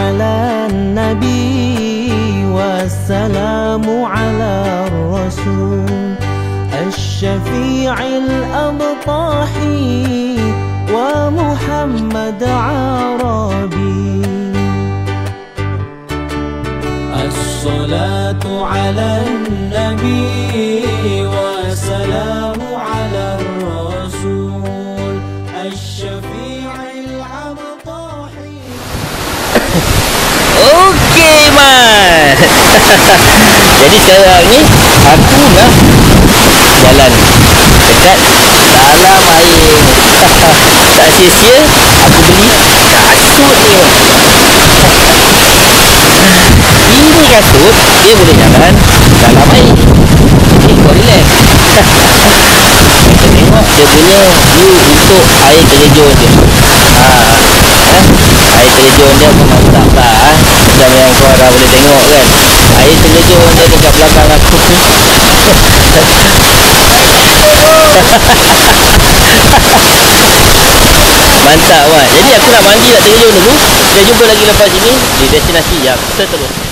على النبي والسلام على الرسول الشفيع الأبطاحي ومحمد عربي. الصلاة على النبي والسلام على الرسول الشفيع الأبطاحي. Okey man. Jadi sekarang ni aku nak jalan dekat dalam air. Tak sia-sia aku beli kasut ni. Ini kasut dia boleh jalan dalam air. Jadi kau relax. Kita tengok dia punya view untuk air terjun dia. Air terjun dia pun mantap lah. Macam yang kau dah boleh tengok kan, air terjun dia dekat belakang aku ni. Mantap mat. Jadi aku nak mandi, nak terjun dulu. Kita jumpa lagi lepas ini di destinasi yang seterusnya.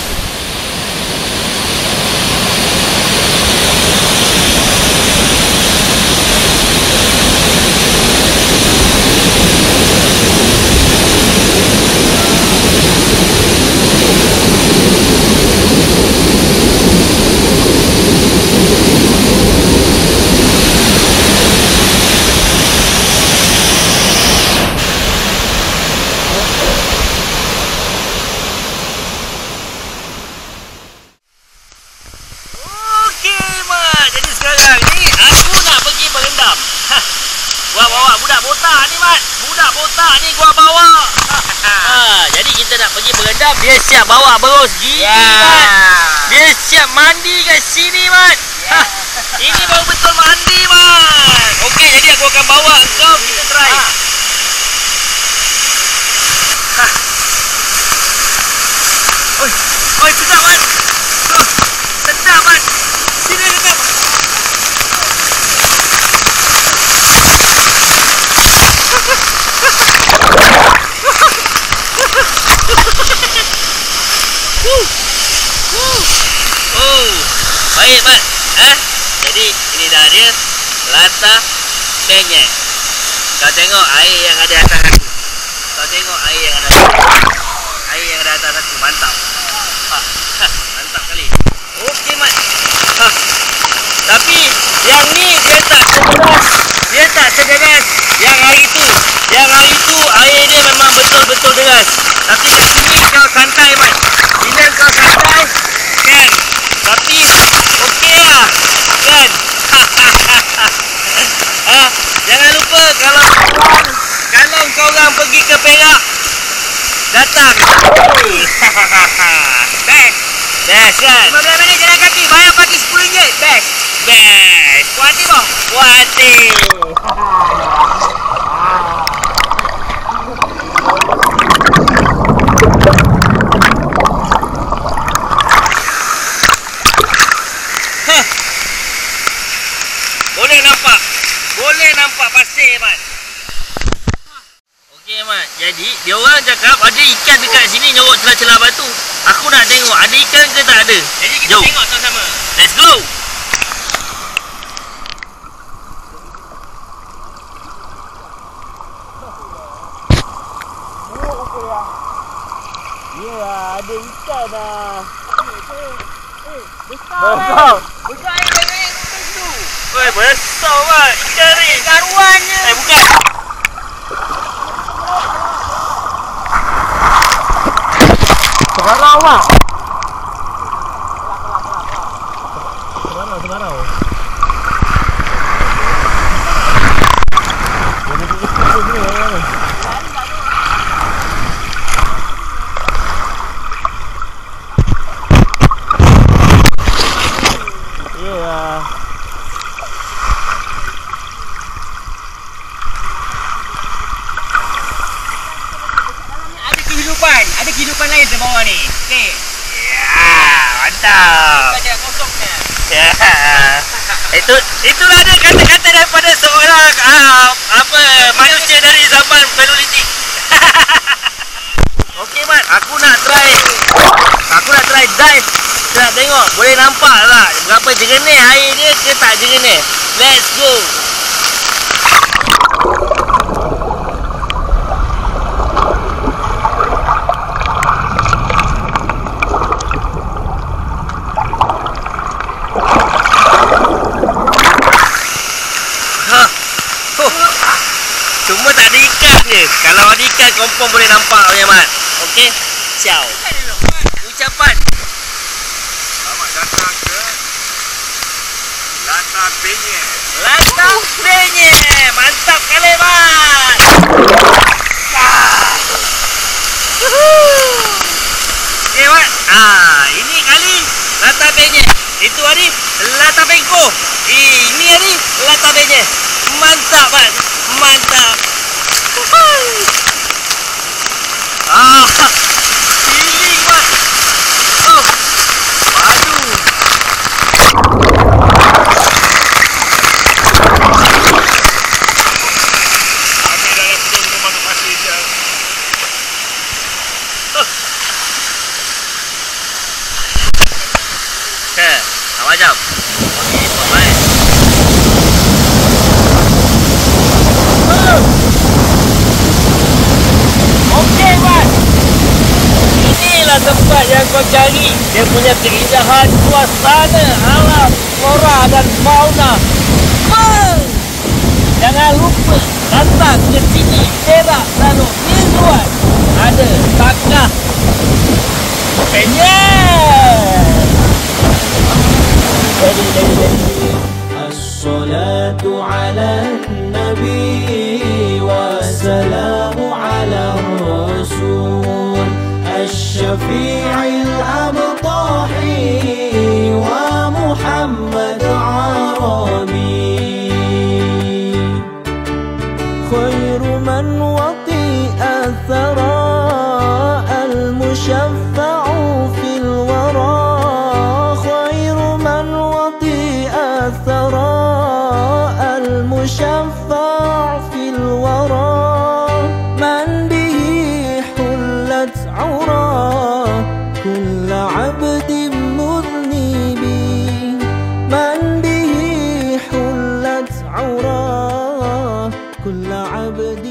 Bawa budak botak ni mat. Budak botak ni gua bawa. Jadi kita nak pergi berendam, dia siap bawa berus gini mat. Dia siap mandi kat sini mat. Ini baru betul mandi mat. Okey, jadi aku akan bawa engkau, kita try. Oi, sedap mat. Sedap mat. Sini dekat. Baik mat. Jadi ini dah dia latah penyet. Kau tengok air yang ada atas aku. Kau tengok air yang ada atas aku. Air yang ada atas aku mantap. Mantap kali. Okey mat. Tapi yang ni dia tak sederas. Dia tak sederas yang hari tu. Yang hari tu air dia memang betul-betul deras. Tapi kat sini kau santai mat. Bila kau santai kan. Tapi okey lah kan. Jangan lupa kalau kau orang pergi ke Perak, datang. Best kan. 15 minit jalan kaki, bayar pagi RM10. Best. Puas hati bang. Puas hati. Boleh nampak pasir mat. Okey mat. Jadi dia orang cakap ada ikan dekat sini nyorok celah-celah batu. Aku nak tengok ada ikan ke tak ada. Jadi kita tengok sama-sama. Let's go. Ya, ada ikan dah. Besar. Besar ni. Woi, besar mat ikan ni. Karuannya. Bukan. Sebarau mak. Sebarau. Ada kehidupan lain di bawah ni. Okey. Ya, mantap. Ada kosongnya. Ya. Itulah dia kata-kata daripada seorang manusia dari zaman Paleolitik. Okey mat, aku nak Guys, kita nak tengok. Boleh nampak tak berapa jernih air dia ke tak jernih. Let's go. Cuma tak ada ikan je. Kalau ada ikan, confirm boleh nampak punya Mat. Okey? Ciao. Ucapan. Selamat datang ke Latar Penyet. Latar Penyet. Mantap kali Mat. Okey Mat. Ini kali Latar Penyet. Itu hari Latar Bengko. Ini hari Latar Penyet. Mantap Mat. Mantap. Feeling Mat. Oh. Aduh. Kami dalam tunggu masuk pasir je. Okay, nak macam. Okey, baik. Okey, Mat. Inilah tempat yang kau cari. Dia punya keindahan suasana alam, flora dan fauna. Jangan lupa datang ke sini. Perak lalu Rizwan. Ada Takah Penyet. الصلاة على النبي والسلام على الرسول الشفيع الأبطحي ومحمد عربي خير من وطئ الثراء المشفع في الورى خير من وطئ الثراء المشفع في الورى من به حلت عراه كل عبد مذنب من به حلت عراه كل عبد